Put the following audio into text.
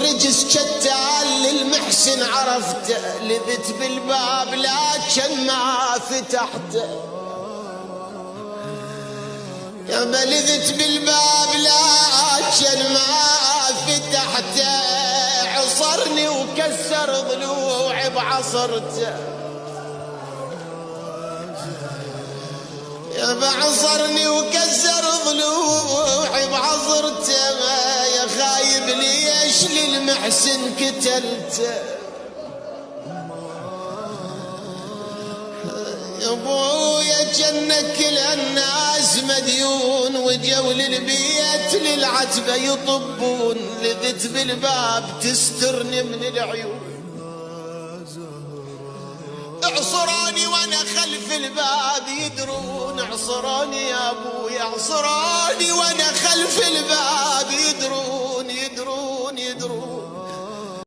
والرجس شتال للمحسن عرفته، لذت بالباب لكن ما فتحته. يا لذت بالباب لكن ما فتحته، عصرني وكسر ضلوعي بعصرته. يا بعصرني وكسر ضلوعي بعصرته، يا خايب ليش للمحسن قتلته. يا ابويا جنك كل الناس مديون، وجوا للبيت للعتبة يطبون، لذت بالباب تسترني من العيون. اعصروني وانا خلف الباب يدرون، اعصروني يا ابويا اعصروني وانا خلف الباب يدرون يدرون يدرون.